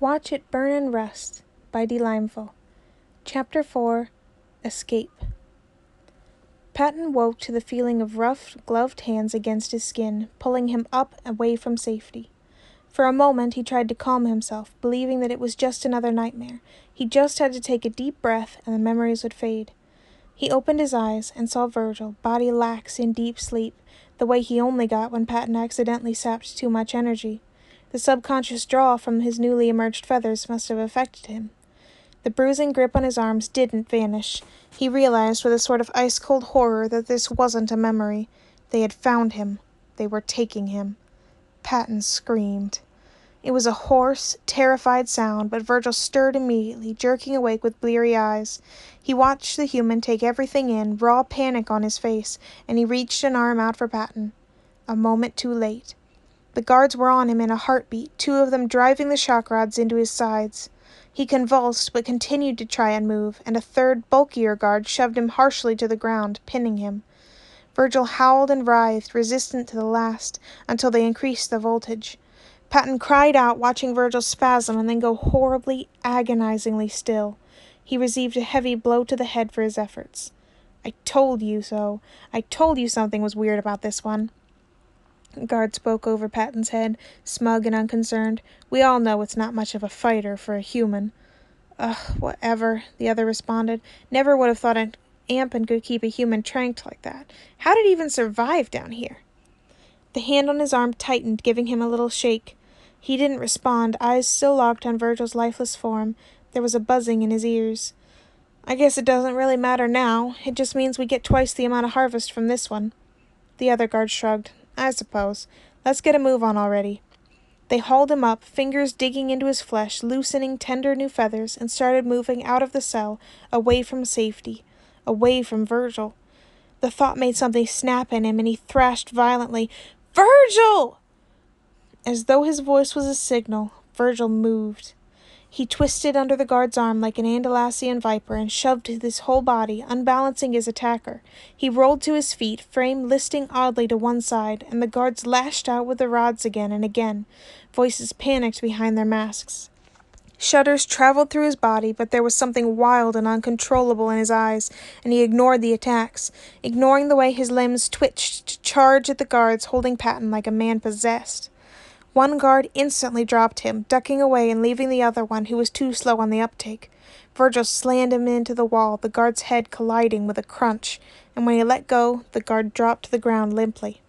Watch It Burn and Rust by D. Limeville. Chapter 4. Escape. Patton woke to the feeling of rough, gloved hands against his skin, pulling him up away from safety. For a moment he tried to calm himself, believing that it was just another nightmare. He just had to take a deep breath and the memories would fade. He opened his eyes and saw Virgil, body lax in deep sleep, the way he only got when Patton accidentally sapped too much energy. The subconscious draw from his newly emerged feathers must have affected him. The bruising grip on his arms didn't vanish. He realized with a sort of ice-cold horror that this wasn't a memory. They had found him. They were taking him. Patton screamed. It was a hoarse, terrified sound, but Virgil stirred immediately, jerking awake with bleary eyes. He watched the human take everything in, raw panic on his face, and he reached an arm out for Patton. A moment too late. The guards were on him in a heartbeat, two of them driving the shock rods into his sides. He convulsed, but continued to try and move, and a third, bulkier guard shoved him harshly to the ground, pinning him. Virgil howled and writhed, resistant to the last, until they increased the voltage. Patton cried out, watching Virgil spasm and then go horribly, agonizingly still. He received a heavy blow to the head for his efforts. "I told you so. I told you something was weird about this one." The guard spoke over Patton's head, smug and unconcerned. "We all know it's not much of a fighter for a human." "Ugh, whatever," the other responded. "Never would have thought an ampin could keep a human tranked like that. How did he even survive down here?" The hand on his arm tightened, giving him a little shake. He didn't respond, eyes still locked on Virgil's lifeless form. There was a buzzing in his ears. "I guess it doesn't really matter now. It just means we get twice the amount of harvest from this one." The other guard shrugged. "I suppose. Let's get a move on already." They hauled him up, fingers digging into his flesh, loosening tender new feathers, and started moving out of the cell, away from safety, away from Virgil. The thought made something snap in him, and he thrashed violently, "Virgil!" As though his voice was a signal, Virgil moved. He twisted under the guard's arm like an Andalusian viper and shoved his whole body, unbalancing his attacker. He rolled to his feet, frame listing oddly to one side, and the guards lashed out with the rods again and again. Voices panicked behind their masks. Shudders traveled through his body, but there was something wild and uncontrollable in his eyes, and he ignored the attacks, ignoring the way his limbs twitched to charge at the guards holding Patton like a man possessed. One guard instantly dropped him, ducking away and leaving the other one, who was too slow on the uptake. Virgil slammed him into the wall, the guard's head colliding with a crunch, and when he let go, the guard dropped to the ground limply.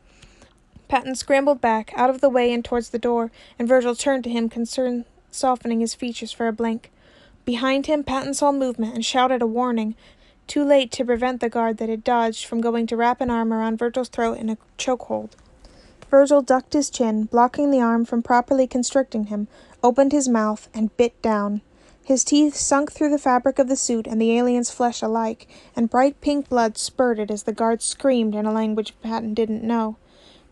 Patton scrambled back, out of the way and towards the door, and Virgil turned to him, concern softening his features for a blink. Behind him, Patton saw movement and shouted a warning, too late to prevent the guard that had dodged from going to wrap an arm around Virgil's throat in a chokehold. Virgil ducked his chin, blocking the arm from properly constricting him, opened his mouth, and bit down. His teeth sunk through the fabric of the suit and the alien's flesh alike, and bright pink blood spurted as the guard screamed in a language Patton didn't know.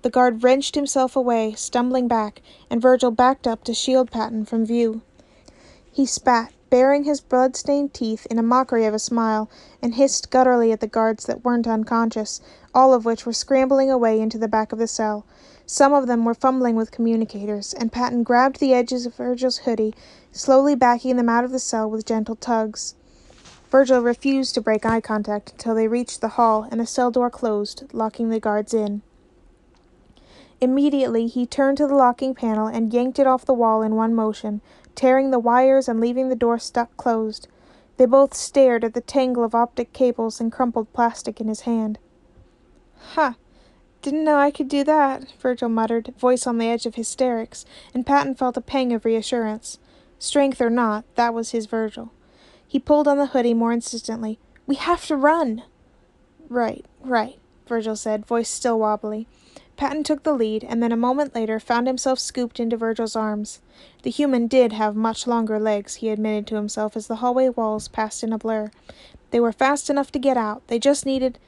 The guard wrenched himself away, stumbling back, and Virgil backed up to shield Patton from view. He spat, baring his blood-stained teeth in a mockery of a smile, and hissed gutturally at the guards that weren't unconscious, all of which were scrambling away into the back of the cell. Some of them were fumbling with communicators, and Patton grabbed the edges of Virgil's hoodie, slowly backing them out of the cell with gentle tugs. Virgil refused to break eye contact until they reached the hall and a cell door closed, locking the guards in. Immediately, he turned to the locking panel and yanked it off the wall in one motion, tearing the wires and leaving the door stuck closed. They both stared at the tangle of optic cables and crumpled plastic in his hand. "Huh. Didn't know I could do that," Virgil muttered, voice on the edge of hysterics, and Patton felt a pang of reassurance. Strength or not, that was his Virgil. He pulled on the hoodie more insistently. "We have to run!" Right, Virgil said, voice still wobbly. Patton took the lead, and then a moment later found himself scooped into Virgil's arms. The human did have much longer legs, he admitted to himself as the hallway walls passed in a blur. They were fast enough to get out. They just needed—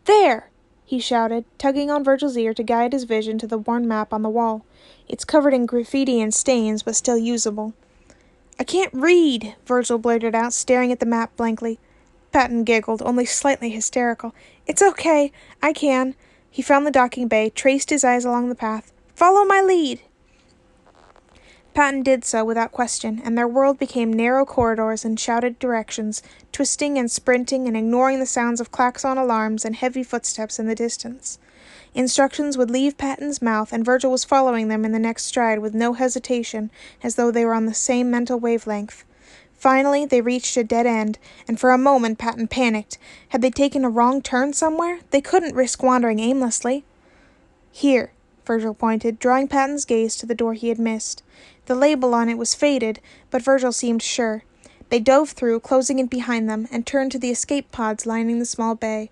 "There!" he shouted, tugging on Virgil's ear to guide his vision to the worn map on the wall. It's covered in graffiti and stains, but still usable. "I can't read," Virgil blurted out, staring at the map blankly. Patton giggled, only slightly hysterical. "It's okay. I can." He found the docking bay, traced his eyes along the path. "Follow my lead." Patton did so without question, and their world became narrow corridors and shouted directions, twisting and sprinting and ignoring the sounds of klaxon alarms and heavy footsteps in the distance. Instructions would leave Patton's mouth, and Virgil was following them in the next stride with no hesitation, as though they were on the same mental wavelength. Finally, they reached a dead end, and for a moment Patton panicked. Had they taken a wrong turn somewhere? They couldn't risk wandering aimlessly. "Here," Virgil pointed, drawing Patton's gaze to the door he had missed. The label on it was faded, but Virgil seemed sure. They dove through, closing it behind them, and turned to the escape pods lining the small bay.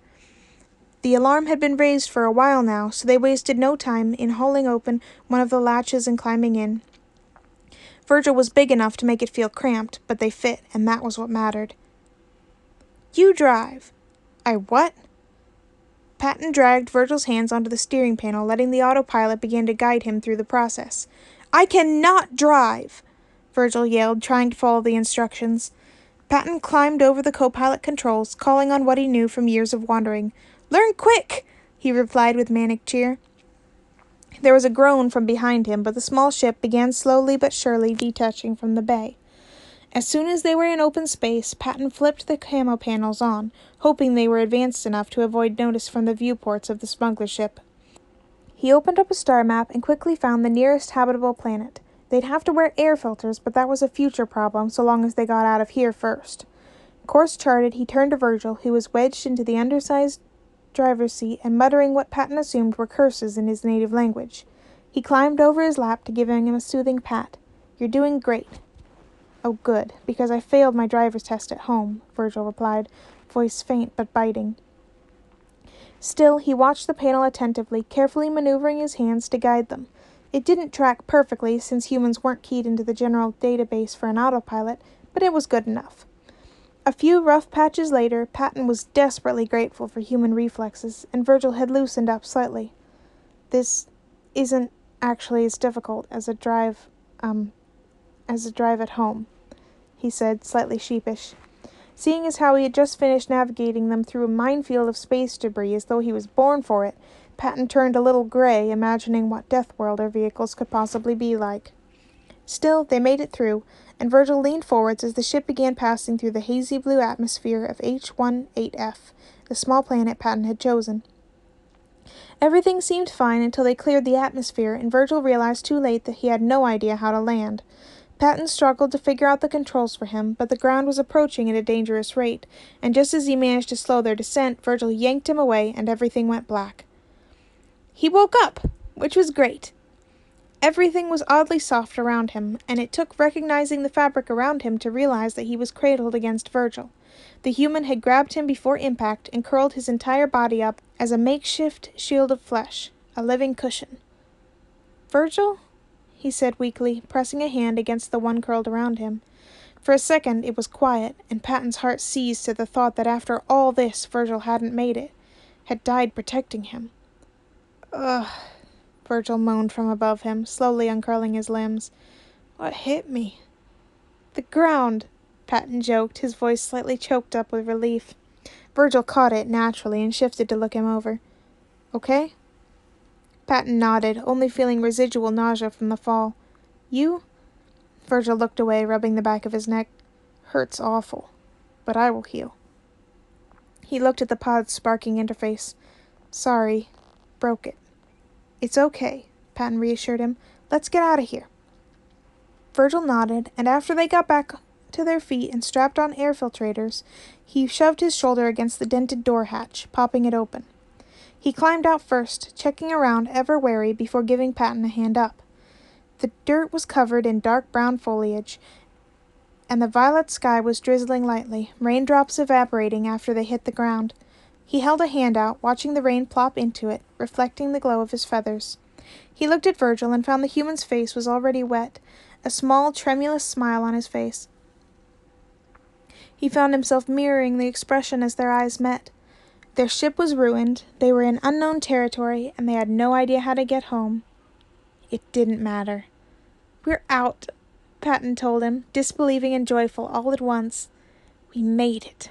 The alarm had been raised for a while now, so they wasted no time in hauling open one of the latches and climbing in. Virgil was big enough to make it feel cramped, but they fit, and that was what mattered. "You drive." "I what?" Patton dragged Virgil's hands onto the steering panel, letting the autopilot begin to guide him through the process. "I cannot drive!" Virgil yelled, trying to follow the instructions. Patton climbed over the co-pilot controls, calling on what he knew from years of wandering. "Learn quick!" he replied with manic cheer. There was a groan from behind him, but the small ship began slowly but surely detaching from the bay. As soon as they were in open space, Patton flipped the camo panels on, hoping they were advanced enough to avoid notice from the viewports of the smuggler ship. He opened up a star map and quickly found the nearest habitable planet. They'd have to wear air filters, but that was a future problem so long as they got out of here first. Course charted, he turned to Virgil, who was wedged into the undersized driver's seat and muttering what Patton assumed were curses in his native language. He climbed over his lap to give him a soothing pat. "You're doing great." "Oh, good, because I failed my driver's test at home," Virgil replied, voice faint but biting. Still, he watched the panel attentively, carefully maneuvering his hands to guide them. It didn't track perfectly, since humans weren't keyed into the general database for an autopilot, but it was good enough. A few rough patches later, Patton was desperately grateful for human reflexes, and Virgil had loosened up slightly. "This isn't actually as difficult as a drive at home," he said, slightly sheepish. Seeing as how he had just finished navigating them through a minefield of space debris as though he was born for it, Patton turned a little gray, imagining what Death Worlder vehicles could possibly be like. Still, they made it through, and Virgil leaned forwards as the ship began passing through the hazy blue atmosphere of H-18F, the small planet Patton had chosen. Everything seemed fine until they cleared the atmosphere, and Virgil realized too late that he had no idea how to land. Patton struggled to figure out the controls for him, but the ground was approaching at a dangerous rate, and just as he managed to slow their descent, Virgil yanked him away, and everything went black. He woke up, which was great. Everything was oddly soft around him, and it took recognizing the fabric around him to realize that he was cradled against Virgil. The human had grabbed him before impact and curled his entire body up as a makeshift shield of flesh, a living cushion. "Virgil?" he said weakly, pressing a hand against the one curled around him. For a second it was quiet, and Patton's heart seized to the thought that after all this Virgil hadn't made it, had died protecting him. "Ugh," Virgil moaned from above him, slowly uncurling his limbs. "What hit me?" "The ground," Patton joked, his voice slightly choked up with relief. Virgil caught it naturally and shifted to look him over. "Okay?" Patton nodded, only feeling residual nausea from the fall. "You?" Virgil looked away, rubbing the back of his neck. "Hurts awful, but I will heal." He looked at the pod's sparking interface. "Sorry. Broke it." "It's okay," Patton reassured him. "Let's get out of here." Virgil nodded, and after they got back to their feet and strapped on air filtrators, he shoved his shoulder against the dented door hatch, popping it open. He climbed out first, checking around, ever wary, before giving Patton a hand up. The dirt was covered in dark brown foliage, and the violet sky was drizzling lightly, raindrops evaporating after they hit the ground. He held a hand out, watching the rain plop into it, reflecting the glow of his feathers. He looked at Virgil and found the human's face was already wet, a small, tremulous smile on his face. He found himself mirroring the expression as their eyes met. Their ship was ruined, they were in unknown territory, and they had no idea how to get home. It didn't matter. "We're out," Patton told him, disbelieving and joyful all at once. "We made it."